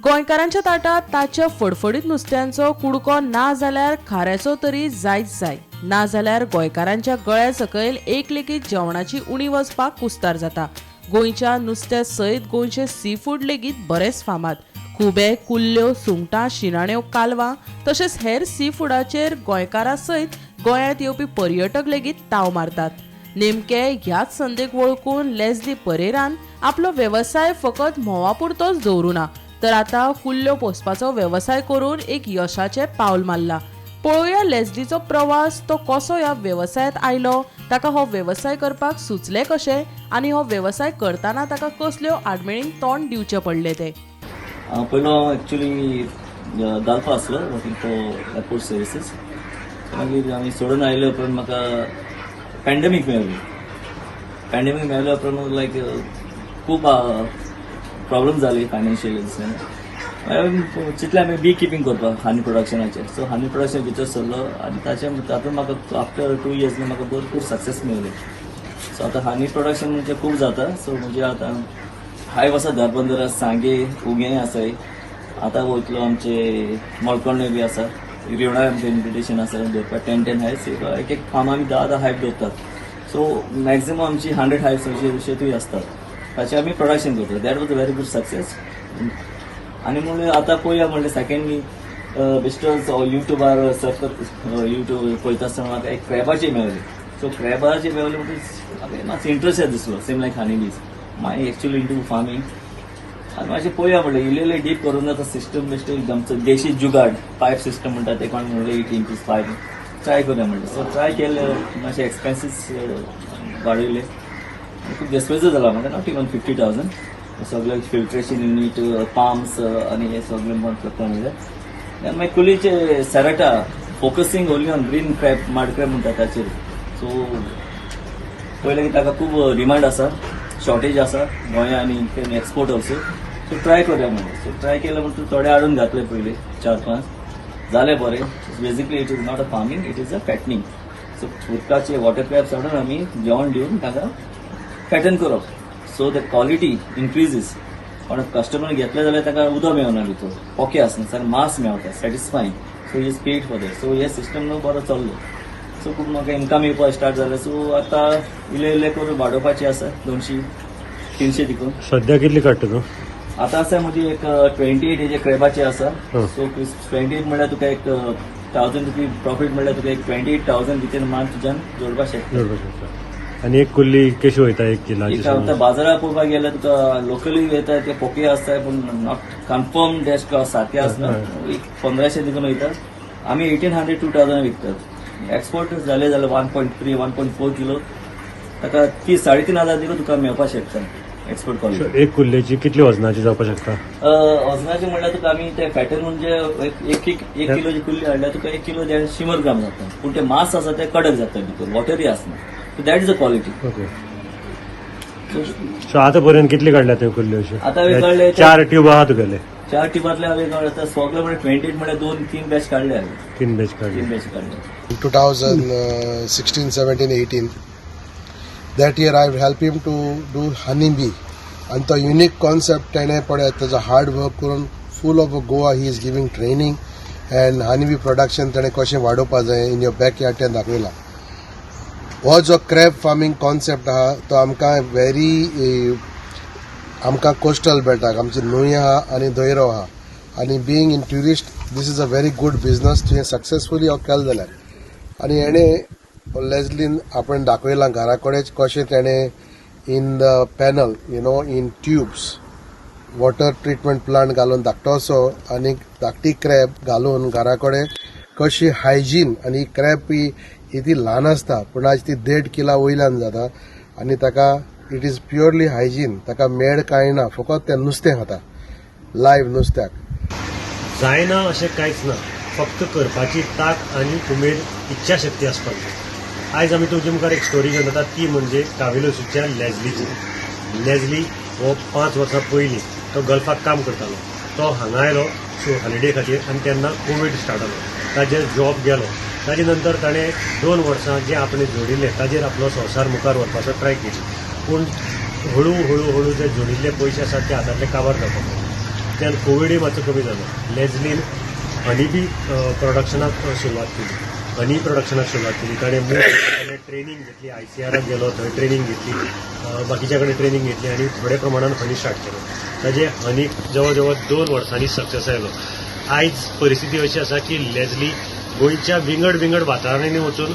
गोंयकारांच्या ताटात ताच्या फडफडीत नुस्त्यांचो कुडको ना जाल्यार खाऱ्याचो तरी जायच जाय, ना जाल्यार गोंयकारांच्या गळ्या सकयल एक लेगीत जेवणाची उणी वचपाक कुस्तार जाता। गोंयच्या नुस्त्या सयत गोंयचे सी फूड लेगीत बरेच फामाद। खुबे, कुल्ल्यो, सुंगटां, शिणाण्यो, कालवां तशेंच हेर सी फूडाचेर गोंयकारां सयत गोंयांत येवपी पर्यटक लेगीत ताव मारतात। नेमके ह्याच संदेक वळखून लेस्ली परेरान आपलो वेवसाय फकत म्होवापुरतोच दवरुना, तर आता कुल्ल्यो पोसपाचो वेवसाय करून एक यशाचे पावल मारला। पळोवया लेस्लीचो प्रवास, तो कसो ह्या वेवसायांत आयलो, ताका हो वेवसाय करपाक सुचले कशें आनी हो वेवसाय करतना ताका कसल्यो आडमेळींक तोंड दिवचे पडले ते। पयलो एक्चुअली घालपा आसलो वर्किंग फॉर एअरपोर्ट सर्विसीस। मागीर आमी सोडून आयले उपरांत म्हाका पॅन्डेमीक मेळ्ळो उपरांत लायक खूब प्रॉब्लम जाली फायनान्शियल चिंतलें आमी बी किपींग करपाक हनी प्रोडक्शनाचेर। सो हनी प्रोडक्शन भितर सरलो आनी तातूंत म्हाका आफ्टर 2 years म्हाका भरपूर सक्सेस मेळ्ळी। सो आतां हनी प्रोडक्शन म्हणजे खूब जाता। सो म्हणजे आतां हायव आसा धारबांदोर, सांगे, उगे आसाय, आतां वयतलो आमचे मळकर्णे बी आसा, रिवणा आमचें इन्विटेशन आसा दवरपाक 10 हायव्स। एक एक फार्म आमी 10 हायव दवरतात। सो मॅक्झिमम आमची 100 हायव्स अशेंय आसतात, ताचें आमी प्रोडक्शन करतात। That was a very good success. आनी म्हणून आतां पळोवया म्हणलें सेकंडली बेस्टर्स युट्यूबार सर्च युट्यूब पळयता आसतना म्हाका एक क्रॅबाची मेळ्ळी। सो क्रॅबाची मेळ्ळी म्हणजे मातशें इंट्रस्टेड दिसलो, सेम लायक हनी बीज। माय एक्चुअली इंटू फार्मिंग आनी मातशें पळोवया म्हणलें इल्लें डीप करून आतां सिस्टम बिस्टम आमचो देशी जुगाड पायप सिस्टम म्हणटा ते कोण म्हणलें 8 inches पायप ट्राय करूया म्हणलें। सो ट्राय केलें, मातशें एक्सपेन्सीस वाडयले, खूब एक्सपेन्सीव जाला म्हणजे नॉट इवन 50,000। सगळें फिल्ट्रेशन युनिट, पाम्स आनी हे सगळें करता म्हणलें। मागीर कुलीचे सेराटा focusing only on green crab, माड क्रॅब म्हणटा ताचेर। सो पयलें की ताका खूब डिमांड आसा, शॉर्टेज आसा गोंया आनी एक्सपोर्ट ऑल्सो। सो ट्राय करूया म्हणलें। सो ट्राय केलें म्हणटून थोडे हाडून घातले पयलीं 4-5 जालें बरें। Basically it is not a farming, it is a fattening. So उदकाचे वॉटर क्रॅब्स हाडून आमी जेवण दिवन ताका फॅटन करप, सो द क्वॉलिटी इन्क्रीजीस। पण कस्टमर घेतले जाल्यार ताका उदक मेळना भितर, पोके आसना, सर मास मेळटा satisfying. So he is paid for that. So हे सिस्टम न्हू बरो चल्लो। सो खूब म्हाका इन्कम येवपाक स्टार्ट जालें। सो आतां इल्लें करून वाडोवपाचें आसा, 200-300 देखून। सध्या कितली काडटा तूं? आतां आसा म्हणजे एक 28 हेजे क्रॅबाचे आसा। सो 28 म्हणल्यार तुका एक 1000 रुपी प्रॉफीट म्हणल्यार तुका एक 28,000 भितर मान तुज्यान जोडपाक शकता। आनी एक कुल्ली कशी वयता एक किलाची? आतां बाजारात पळोवपाक गेल्यार तुका लोकली येता ते पोके आसताय, पूण नॉट कन्फर्म डेस्ट सारके आसना, एक 1500 देखून वयता। आमी 1800 to 2000 विकतात। एक्सपोर्ट जाले जाल्यार 1.3 1.4 किलो ताका 3,500 देखून तुका मेळपाक शकता एक्सपोर्ट क्वॉलिटी। एक कुल्लेची कितली वजनाची जावपाक शकता? वजनाची म्हणल्यार तुका आमी ते फॅटन म्हणजे एक किलोची कुल्ली हाडल्यार तुका 1 किलो 150 ग्राम जाता, पूण ते मास आसा ते कडक जाता भितर, वॉटरी आसना। So that is a quality. Okay. So आतां पर्यंत कितली काडल्या तुवें कुल्ल्यो अश्यो? आतां हांवें काडले 4 ट्यूब आहा तुगेले? 4 ट्युबांतले हांवें काडले सगळे म्हणजे 28 म्हणजे 2-3 बॅच काडले हांवें। 3 बॅच काडले। 3 बॅच काडले। 2016, 17, 18. That year I helped him to do honey bee. And the unique concept तेणे पळयत ताजो हार्ड वर्क करून full of Goa he is giving training and honey bee production तेणे कशें वाडोवपाक जाय इन युअर बॅकयार्ड तें दाखयलां। हो जो क्रॅब फार्मिंग कॉन्सेप्ट आहा तो आमकां आमकां कोस्टल बेल्टाक आमची न्हंय आहा आनी दर्यो आहा, आनी being in tourist this is a very good business. तुवें सक्सेसफुली हो केलो जाल्यार। आनी हेणें लेस्लीन आपण दाखयलां घरा कडेन कशें तेणें in the panel in tubes water treatment plant घालून धाकटोसो आनी धाकटी क्रॅब घालून घरा कडेन कशी हायजीन। आनी क्रॅब ही ती ल्हान आसता पूण आज ती 1.5 किला वयल्यान जाता आनी ताका इट इज प्युअरली हायजीन, ताका मेड कांय ना, फकत तें नुस्तें खाता, लायव्ह नुस्त्याक। जायना अशें कांयच ना, फक्त करपाची ताक आनी उमेद, इच्छाशक्ती आसपाक जाय। आयज आमी तुमचे मुखार एक स्टोरी घेवन येतात, ती म्हणजे कावेलोसीच्या लेस्लीची। लेस्ली हो 5 वर्सां पयलीं तो गल्फाक काम करतालो। तो हांगा आयलो हॉलिडे खातीर आनी तेन्ना कोवीड स्टार्ट जालो, ताजेर जॉब गेलो। ताजे नंतर ताणें 2 वर्सां जे आपणें जोडिल्ले ताजेर आपलो संवसार मुखार व्हरपाचो ट्राय केली, पूण हळू हळू जे जोडिल्ले पयशे आसात ते हातांतले काबार जावपाक लागले। तातूंतल्यान कोविडूय मातसो कमी जालो. लेझलीन हनी बी प्रोडक्शनाक सुरवात केली, हनी प्रोडक्शनाक सुरवात केली. ताणें ट्रेनिंग घेतली, ICRाक गेलो, थंय ट्रेनिंग घेतली, बाकीच्या कडेन ट्रेनिंग घेतली आनी थोड्या प्रमाणान हनी स्टार्ट केलो. ताजे हनीक जवळ जवळ 2 वर्सांनी सक्सेस आयलो. आयज परिस्थिती अशी आसा की लेझली गोंयच्या विंगड वाठारांनी वचून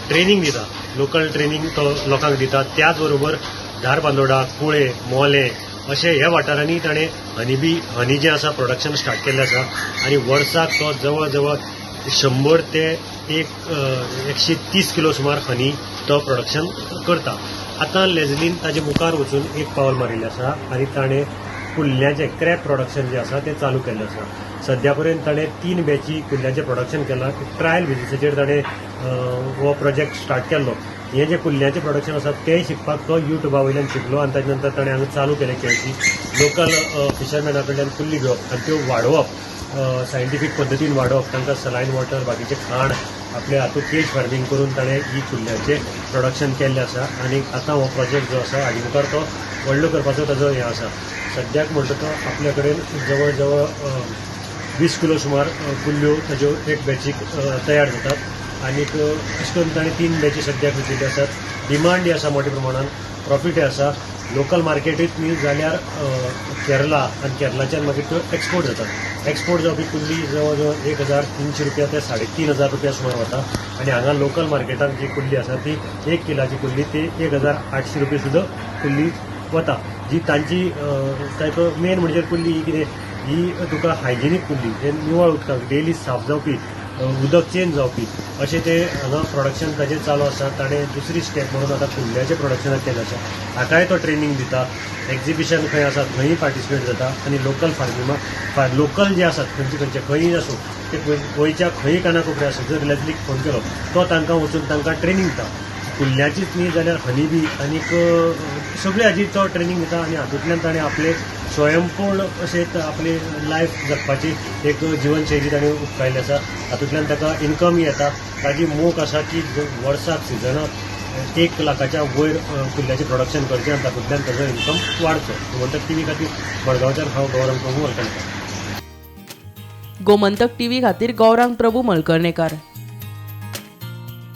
ट्रेनिंग दिता, लोकल ट्रेनिंग तो लोकांक दिता. त्याच बरोबर धारबांदोडा, कुळे, मोले अशे ह्या वाठारांनी ताणें हनी जें आसा प्रोडक्शन स्टार्ट केल्लें आसा आनी वर्साक तो जवळ जवळ 100 ते 130 किलो सुमार हनी तो प्रोडक्शन करता. आतां लेझलीन ताजे मुखार वचून एक पावल मारिल्लें आसा आनी ताणें कुल्ल्याचें क्रॅप प्रोडक्शन जें आसा तें चालू केल्लें आसा. सद्या पर्यंत ताणें 3 बॅची कुल्ल्याचें प्रोडक्शन केलां. ट्रायल बेसिसाचेर ताणें हो प्रोजेक्ट स्टार्ट केल्लो. हें जें कुल्ल्याचें प्रोडक्शन आसा तें शिकपाक तो युट्यूबा वयल्यान शिकलो आनी ताजे नंतर ताणें हांगा चालू केलें केळशी. लोकल फिशरमॅना कडल्यान कुल्ली घेवप आनी त्यो वाडोवप, सायंटिफीक पद्दतीन वाडोवप, तांकां सलायन वॉटर, बाकीचें खाण आपल्या हातूंत केज फार्मींग करून ताणें ही कुल्ल्याचें प्रोडक्शन केल्लें आसा. आनी आतां हो प्रोजेक्ट जो आसा हाजे मुखार तो व्हडलो करपाचो ताजो हें आसा. सद्याक म्हणटा तो आपल्या कडेन जवळ जवळ 20 किलो सुमार कुल्ल्यो ताज्यो एक बॅचीक तयार जातात आनीक अशें करून ताणें 3 बॅची सद्याक विचिल्ल्यो आसात. डिमांडूय आसा मोठ्या प्रमाणान, प्रॉफिटूय आसा. लोकल मार्केटींत न्ही जाल्यार केरला आनी केरलाच्यान मागीर त्यो एक्सपोर्ट जातात. एक्सपोर्ट जावपी कुल्ली जवळ जवळ 1,300 रुपया ते 3,500 रुपया सुमार वता आनी हांगा लोकल मार्केटाक जी कुल्ली आसा ती 1 किलाची कुल्ली ती 1,800 रुपया सुद्दां कुल्ली वता. जी तांची ताका मेन म्हणजे कुल्ली ही कितें, ही तुका हायजिनीक कुल्ली, जे निवळ उदकाक डेली साफ जावपी, उदक चेंज जावपी अशें ते हांगा प्रोडक्शन ताजें चालू आसा. ताणें दुसरी स्टेप म्हणून आतां कुल्ल्याचें प्रोडक्शनाक केलें आसा. हाकाय तो ट्रेनिंग दिता. एक्झिबिशन खंय आसा थंय पार्टिसिपेट जाता आनी लोकल फार्मिंगाक लोकल जे आसात खंयचे खंयीय आसूं ते गोंयच्या खंयी कानाकोपऱ्या आसूं, जर लेझलीक फोन केलो तो तांकां वचून तांकां ट्रेनिंग दिता. कुल्ल्याचीच न्ही जाल्यार हनी बी आनीक सगळे हाजी तो ट्रेनिंग दिता आनी हातूंतल्यान ताणें आपले स्वयंपूर्ण अशें आपली लायफ जगपाची एक जिवनशैली ताणें उपकायली आसा. हातूंतल्यान ताका इन्कमूय येता. ताजी मोख आसा की वर्साक सिजनाक 1 लाखाच्या वयर कुल्ल्याचें प्रोडक्शन करचें आनी तातूंतल्यान ताजो इन्कम वाडचो. गोमंतक TV खातीर मडगांवच्यान हांव गौरंग प्रभू मळकर्णेकार. गोमंतक TV खातीर गौरांग प्रभू मळकर्णेकार.